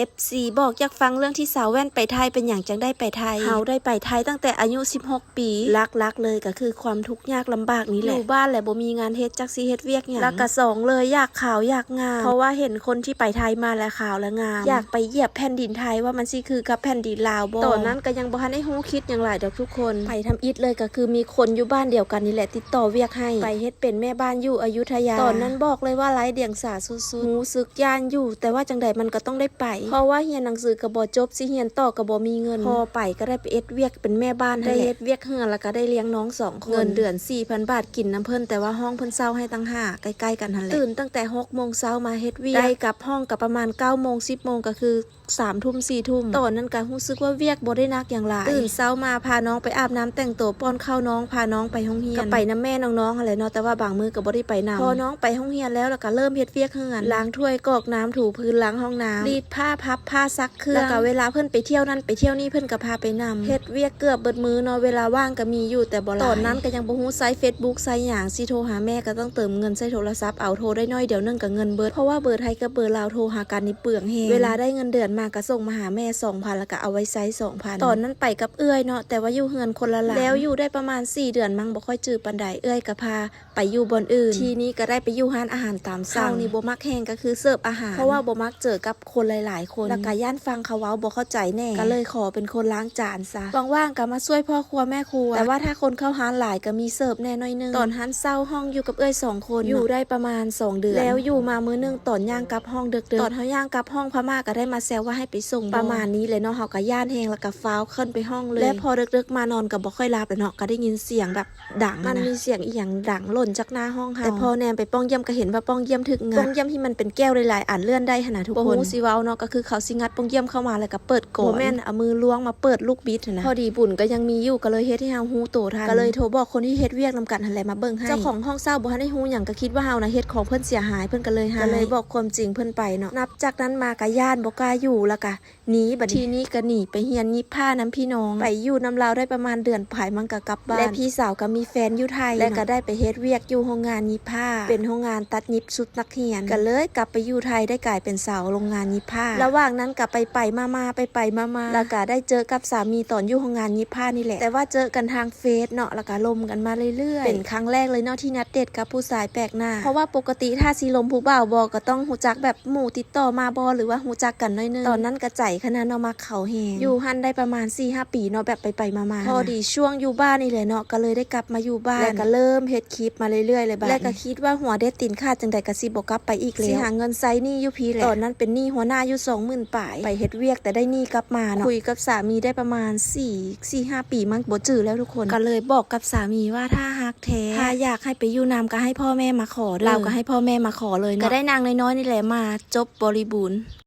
FC บอกอยากฟังเรื่องที่สาวแว่นไปไทยเป็นอย่างจังได้ไปไทยเฮาได้ไปไทยตั้งแต่อายุ16ปีลักเลยก็คือความทุกข์ยากลำบากนี้แหละอยู่บ้านแหละบ่มีงานเฮ็ดจักสิเฮ็ดเวียกหยังแล้วก็2เลยอยากขาวอยากงามเพราะว่าเห็นคนที่ไปไทยมาแล้วขาวและงามอยากไปเหยียบแผ่นดินไทยว่ามันสิคือกับแผ่นดินลาวบ่ตอนนั้นก็ยังบ่ทันได้ฮู้คิดหยังหลายดอกทุกคนไปทำอิฐเลยก็คือมีคนอยู่บ้านเดียวกันนี่แหละติดต่อเวียกให้ไปเฮ็ดเป็นแม่บ้านอยู่อยุธยาตอนนั้นบอกเลยว่าไร้เดียงสาสุดๆรู้สึกย่านอยู่แต่ว่าจังใดมันก็ต้องได้ไปเพราะว่าเรียนหนังสือก็บ่จบสิเรียนต่อก็บ่มีเงินพอไปก็ได้ไปเอ็ดเวียกเป็นแม่บ้านได้เฮ็ดเวียกเฮือนแล้วก็ได้เลี้ยงน้อง2คนเงินเดือน 4,000 บาทกินน้ำเพิ่นแต่ว่าห้องเพิ่นเช่าให้ตั้ง5ใกล้ๆกันหั่นแหละตื่นตั้งแต่ 6 โมงเช้ามาเฮ็ดเวียกได้กลับห้องก็ประมาณ 9 โมง 10 โมงก็คือ3 ทุ่ม 4 ทุ่มตอนนั้นก็รู้สึกว่าเวียกบ่ได้หนักอย่างหลายตื่นเช้ามาพาน้องไปอาบน้ำแต่งตัวป้อนข้าวน้องพาน้องไปโรงเรียนก็ไปน้ำแม่น้องๆหั่นแหละเนาะแต่ว่าบางมื้อก็บ่ได้ไปนำพอน้องไปโรงเรียนแล้วก็เริ่มเฮ็ดเวียกเฮือนล้างถ้วยกรอกน้ำถูพื้นล้างห้องน้ำรีดผ้าพับผ้าซักเครื่องแล้วก็เวลาเพิ่นไปเที่ยวนั่นไปเที่ยวนี่เพิ่นก็พาไปนำเฮ็ดเวียกเกือบเบิดมื้อเนาะเวลาว่างก็มีอยู่แต่บ่หลายตอนนั้นก็ยังบ่ฮู้ใช้ Facebook ใช้หยังสิโทรหาแม่ก็ต้องเติมเงินใช้โทรศัพท์เอาโทรได้น้อยเดี๋ยวนึงก็เงินเบิดเพราะว่าเบอร์ไทยกับเบอร์ลาวโทรหากันนี่เปลืองแฮงเวลาได้เงินเดือนมาก็ส่งมาหาแม่ 2,000 แล้วก็เอาไว้ใช้ 2,000 ตอนนั้นไปกับเอื้อยเนาะแต่ว่าอยู่เฮือนคนละหลังแล้วอยู่ได้ประมาณ4เดือนมั้งบ่ค่อยจือปานใดเอื้อยก็พาไปอยู่บ่อนอื่นทีนี้ก็ได้ไปอยู่ร้านอาหารตามสั่งนี่บ่มักแฮงก็คือเสิร์ฟอาหารเพราะว่าบ่มักเจอกับคนหลายๆคนแล้วก็ย่านฟังเขาเว้าบ่เข้าใจแน่ก็เลยขอเป็นคนล้างจานซะว่างๆก็มาช่วยพ่อครัวแม่ครัวแต่ว่าถ้าคนเข้าร้านหลายก็มีเสิร์ฟแน่น้อยนึงตอนร้านเช่าห้องอยู่กับเอื้อย2คนอยู่ได้ประมาณ2เดือนแล้วอยู่มามื้อนึงตอนย่างกลับห้องดึกๆตอนเฮาย่างกลับห้องพม่าก็ได้มาแซวว่าให้ไปส่งประมาณนี้เลยเนาะเฮาก็ย่านแฮงแล้วก็ฟ้าวขึ้นไปห้องเลยและพอดึกๆมานอนก็บ่ค่อยหลับแล้วเนาะก็ได้ยินเสียงแบบดังมันมีเสียงอีหยังดังหล่นจากหน้าห้องเฮาแต่พอแนมไปป้องเยี่ยมก็เห็นว่าป้องเยี่ยมถึกงัดป้องเยี่ยมที่มันเป็นแก้วหลายๆอันเลื่อนได้หั่นน่ะทุกคนบ่ฮู้สิเว้าเนาะก็คือเขาสิงัดป้องเยี่ยมเข้ามาแล้วก็เปิดก่อนบ่แม่นเอามือล้วงมาเปิดลูกบิดหั่นนะพอดีบุญก็ยังมีอยู่ก็เลยเฮ็ดให้เฮาฮู้โตทันก็เลยโทรบอกคนที่เฮ็ดเวียกนำกันหั่นแหละมาเบิ่งให้เจ้าของห้องเช่าบ่ทันได้ฮู้หยังก็คิดว่าเฮาน่ะเฮ็ดของเพิ่นเสียหายเพิ่นก็เลยบอกความจริงเพิ่นไปเนาะนับจากนั้นมาก็ย่านบ่กล้าอยู่แล้วก็หนีบัดทีนี้ก็หนีไปเฮียนยิบผ้าน้ำพี่น้องไปอยู่น้ำลาวได้ประมาณเดือนผายมันก็กลับบ้านและพี่สาวก็มีแฟนอยู่ไทยและก็ได้ไปเฮ็ดเวียกอยู่โรงงานยิบผ้าเป็นโรงงานตัดยิบชุดนักเรียนก็เลยกลับไปอยู่ไทยได้กลายเป็นสาวโรงงานยิบผ้าระหว่างนั้นก็ไปมาแล้วก็ได้เจอกับสามีตอนอยู่โรงงานยิบผ้านี่แหละแต่ว่าเจอกันทางเฟซเนาะแล้วก็ลมกันมาเรื่อยๆเป็นครั้งแรกเลยเนาะที่นัดเดทกับผู้ชายแปลกหน้าเพราะว่าปกติถ้าสิลมผู้บ่าวบ่ก็ต้องฮู้จักแบบหมู่ติดต่อมาบ่หรือว่าฮู้จักกันหน่อยนึงตอนนั้นก็ใจขนาดเนาะมาเขาแฮงอยู่หันได้ประมาณ 4-5 ปีเนาะแบบไปมาพอดีช่วงอยู่บ้านนี่แหละเนาะก็เลยได้กลับมาอยู่บ้านแล้วก็เริ่มเฮ็ดคลิปมาเรื่อยๆเลยบัดนี้แล้วก็คิดว่าหัวเด็ดตีนขาดจังใดก็สิบ่กลับไปอีกแล้วสิหาเงินใช้หนี้อยู่พี่แหละตอนนั้นเป็นหนี้หัวหน้าอยู่ 20,000 ปลายไปเฮ็ดเวียกแต่ได้หนี้กลับมาเนาะคุยกับสามีได้ประมาณ4-5 ปีมั้งบ่จื้อแล้วทุกคนก็เลยบอกกับสามีว่าถ้าฮักแท้ถ้าอยากให้ไปอยู่นำก็ให้พ่อแม่มาขอเด้อเราก็ให้พ่อแม่มาขอเลยเนาะก็ได้นางน้อยๆนี่แหละมาจบบริบูรณ์